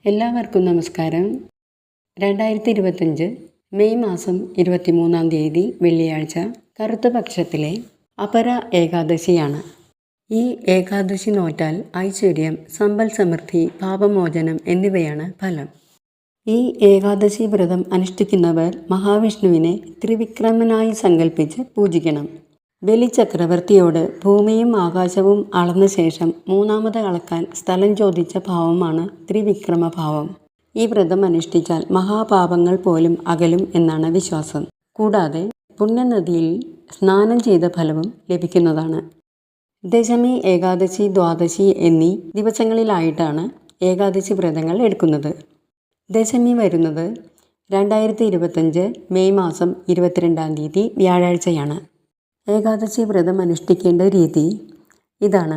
എല്ലാവർക്കും നമസ്കാരം. 2025 മെയ് മാസം 23-ാം തീയതി വെള്ളിയാഴ്ച കറുത്ത പക്ഷത്തിലെ അപര ഏകാദശിയാണ്. ഈ ഏകാദശി നോറ്റാൽ ഐശ്വര്യം, സമ്പൽ സമൃദ്ധി, പാപമോചനം എന്നിവയാണ് ഫലം. ഈ ഏകാദശി വ്രതം അനുഷ്ഠിക്കുന്നവർ മഹാവിഷ്ണുവിനെ ത്രിവിക്രമനായി സങ്കല്പിച്ച് പൂജിക്കണം. ബലിചക്രവർത്തിയോട് ഭൂമിയും ആകാശവും അളന്ന ശേഷം മൂന്നാമത് അളക്കാൻ സ്ഥലം ചോദിച്ച ഭാവമാണ് ത്രിവിക്രമഭാവം. ഈ വ്രതം അനുഷ്ഠിച്ചാൽ മഹാപാപങ്ങൾ പോലും അകലും എന്നാണ് വിശ്വാസം. കൂടാതെ പുണ്യനദിയിൽ സ്നാനം ചെയ്ത ഫലവും ലഭിക്കുന്നതാണ്. ദശമി, ഏകാദശി, ദ്വാദശി എന്നീ ദിവസങ്ങളിലായിട്ടാണ് ഏകാദശി വ്രതങ്ങൾ എടുക്കുന്നത്. ദശമി വരുന്നത് 2025 മെയ് മാസം 22-ാം തീയതി വ്യാഴാഴ്ചയാണ്. ഏകാദശി വ്രതം അനുഷ്ഠിക്കേണ്ട രീതി ഇതാണ്.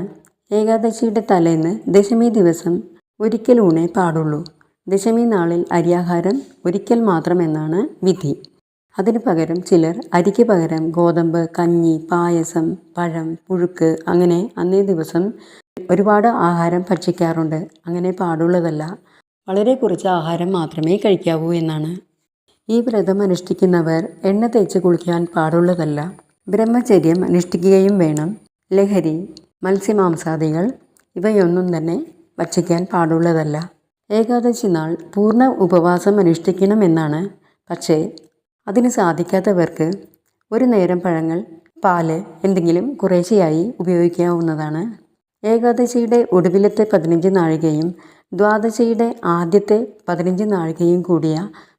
ഏകാദശിയുടെ തലേന്ന് ദശമി ദിവസം ഒരിക്കൽ ഊണേ പാടുള്ളൂ. ദശമി നാളിൽ അരിയാഹാരം ഒരിക്കൽ മാത്രം എന്നാണ് വിധി. അതിനു പകരം ചിലർ അരിക്ക് പകരം ഗോതമ്പ്, കഞ്ഞി, പായസം, പഴം, പുഴുക്ക് അങ്ങനെ അന്നേ ദിവസം ഒരുപാട് ആഹാരം ഭക്ഷിക്കാറുണ്ട്. അങ്ങനെ പാടുള്ളതല്ല. വളരെ കുറച്ച് ആഹാരം മാത്രമേ കഴിക്കാവൂ എന്നാണ്. ഈ വ്രതം അനുഷ്ഠിക്കുന്നവർ എണ്ണ തേച്ച് കുളിക്കാൻ പാടുള്ളതല്ല. ബ്രഹ്മചര്യം അനുഷ്ഠിക്കുകയും വേണം. ലഹരി, മത്സ്യമാംസാദികൾ ഇവയൊന്നും തന്നെ ഭക്ഷിക്കാൻ പാടുള്ളതല്ല. ഏകാദശി നാൾ പൂർണ്ണ ഉപവാസം അനുഷ്ഠിക്കണമെന്നാണ്. പക്ഷേ അതിന് സാധിക്കാത്തവർക്ക് ഒരു നേരം പഴങ്ങൾ, പാല് എന്തെങ്കിലും കുറേശ്ശെയായി ഉപയോഗിക്കാവുന്നതാണ്. ഏകാദശിയുടെ ഒടുവിലത്തെ 15 നാഴികയും ദ്വാദശിയുടെ ആദ്യത്തെ 15 നാഴികയും കൂടിയ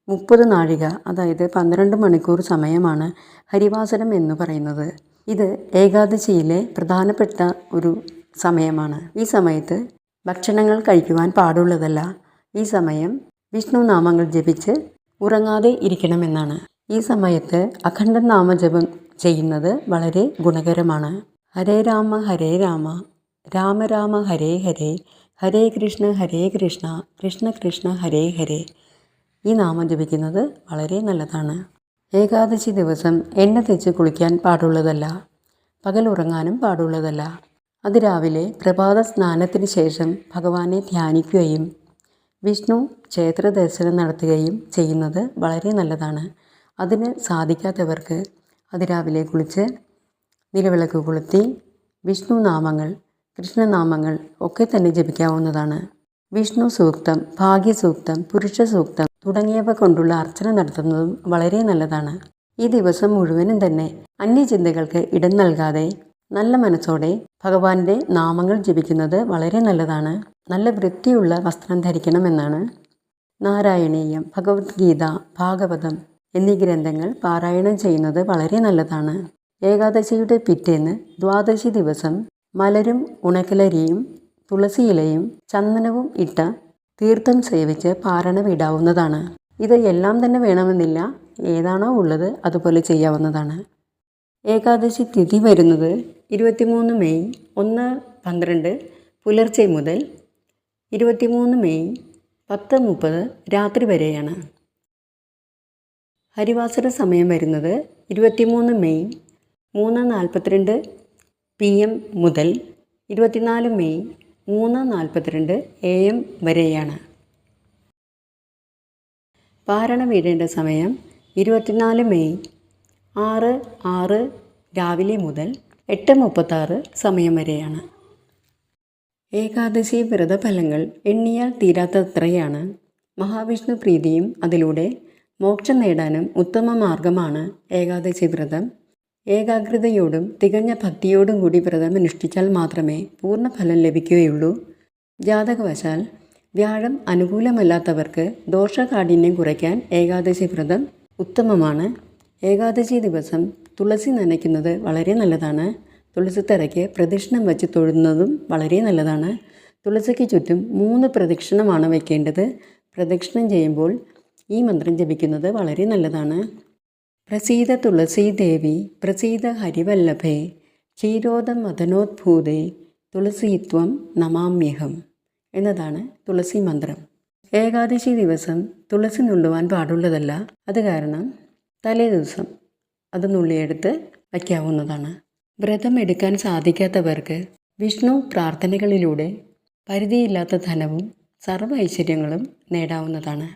30 നാഴിക, അതായത് 12 മണിക്കൂർ സമയമാണ് ഹരിവാസരം എന്ന് പറയുന്നത്. ഇത് ഏകാദശിയിലെ പ്രധാനപ്പെട്ട ഒരു സമയമാണ്. ഈ സമയത്ത് ഭക്ഷണങ്ങൾ കഴിക്കുവാൻ പാടുള്ളതല്ല. ഈ സമയം വിഷ്ണു നാമങ്ങൾ ജപിച്ച് ഉറങ്ങാതെ ഇരിക്കണമെന്നാണ്. ഈ സമയത്ത് അഖണ്ഡ നാമജപം ചെയ്യുന്നത് വളരെ ഗുണകരമാണ്. ഹരേ രാമ ഹരേ രാമ, രാമ രാമ ഹരേ ഹരേ, ഹരേ കൃഷ്ണ ഹരേ കൃഷ്ണ, കൃഷ്ണ കൃഷ്ണ ഹരേ ഹരേ. ഈ നാമം ജപിക്കുന്നത് വളരെ നല്ലതാണ്. ഏകാദശി ദിവസം എണ്ണ തേച്ച് കുളിക്കാൻ പാടുള്ളതല്ല. പകൽ ഉറങ്ങാനും പാടുള്ളതല്ല. അതിരാവിലെ പ്രഭാത സ്നാനത്തിന് ശേഷം ഭഗവാനെ ധ്യാനിക്കുകയും വിഷ്ണു ക്ഷേത്ര ദർശനം നടത്തുകയും ചെയ്യുന്നത് വളരെ നല്ലതാണ്. അതിന് സാധിക്കാത്തവർക്ക് അതിരാവിലെ കുളിച്ച് നിലവിളക്ക് കൊളുത്തി വിഷ്ണു നാമങ്ങൾ, കൃഷ്ണനാമങ്ങൾ ഒക്കെ തന്നെ ജപിക്കാവുന്നതാണ്. വിഷ്ണു സൂക്തം, ഭാഗ്യസൂക്തം, പുരുഷ സൂക്തം തുടങ്ങിയവ കൊണ്ടുള്ള അർച്ചന നടത്തുന്നതും വളരെ നല്ലതാണ്. ഈ ദിവസം മുഴുവനും തന്നെ അന്യചിന്തകൾക്ക് ഇടം നൽകാതെ നല്ല മനസ്സോടെ ഭഗവാന്റെ നാമങ്ങൾ ജപിക്കുന്നത് വളരെ നല്ലതാണ്. നല്ല വൃത്തിയുള്ള വസ്ത്രം ധരിക്കണമെന്നാണ്. നാരായണീയം, ഭഗവത്ഗീത, ഭാഗവതം എന്നീ ഗ്രന്ഥങ്ങൾ പാരായണം ചെയ്യുന്നത് വളരെ നല്ലതാണ്. ഏകാദശിയുടെ പിറ്റേന്ന് ദ്വാദശി ദിവസം മലരും ഉണക്കലരിയും തുളസിയിലയും ചന്ദനവും ഇട്ട തീർത്ഥം സേവിച്ച് പാരണമിടാവുന്നതാണ്. ഇത് എല്ലാം തന്നെ വേണമെന്നില്ല. ഏതാണോ ഉള്ളത് അതുപോലെ ചെയ്യാവുന്നതാണ്. ഏകാദശി തിഥി വരുന്നത് 23 മെയ് 1:12 പുലർച്ചെ മുതൽ 23 മെയ് 10:30 രാത്രി വരെയാണ്. ഹരിവാസര സമയം വരുന്നത് 23 മെയ് 3:42 PM മുതൽ 24 മെയ് 3:42 AM വരെയാണ്. പാരണ വീഴേണ്ട സമയം 24 മെയ് 6:06 രാവിലെ മുതൽ 8:36 സമയം വരെയാണ്. ഏകാദശി വ്രതഫലങ്ങൾ എണ്ണിയാൽ തീരാത്തത്രയാണ്. മഹാവിഷ്ണു പ്രീതിയും അതിലൂടെ മോക്ഷം നേടാനും ഉത്തമ മാർഗമാണ് ഏകാദശി വ്രതം. ഏകാഗ്രതയോടും തികഞ്ഞ ഭക്തിയോടും കൂടി വ്രതം അനുഷ്ഠിച്ചാൽ മാത്രമേ പൂർണ്ണഫലം ലഭിക്കുകയുള്ളൂ. ജാതകവശാൽ വ്യാഴം അനുകൂലമല്ലാത്തവർക്ക് ദോഷകാഠിന്യം കുറയ്ക്കാൻ ഏകാദശി വ്രതം ഉത്തമമാണ്. ഏകാദശി ദിവസം തുളസി നനയ്ക്കുന്നത് വളരെ നല്ലതാണ്. തുളസിത്തറയ്ക്ക് പ്രദക്ഷിണം വച്ച് തൊഴുന്നതും വളരെ നല്ലതാണ്. തുളസിക്ക് ചുറ്റും 3 പ്രദക്ഷിണമാണ് വയ്ക്കേണ്ടത്. പ്രദക്ഷിണം ചെയ്യുമ്പോൾ ഈ മന്ത്രം ജപിക്കുന്നത് വളരെ നല്ലതാണ്. പ്രസീത തുളസീ ദേവി, പ്രസീത ഹരിവല്ലഭേ, ക്ഷീരോദമദനോദ്ഭൂതേ, തുളസീത്വം നമാമ്യഹം എന്നതാണ് തുളസി മന്ത്രം. ഏകാദശി ദിവസം തുളസി നുള്ളുവാൻ പാടുള്ളതല്ല. അത് കാരണം തലേ ദിവസം അത് നുള്ളിയെടുത്ത് വയ്ക്കാവുന്നതാണ്. വ്രതം എടുക്കാൻ സാധിക്കാത്തവർക്ക് വിഷ്ണു പ്രാർത്ഥനകളിലൂടെ പരിധിയില്ലാത്ത ധനവും സർവ്വ ഐശ്വര്യങ്ങളും നേടാവുന്നതാണ്.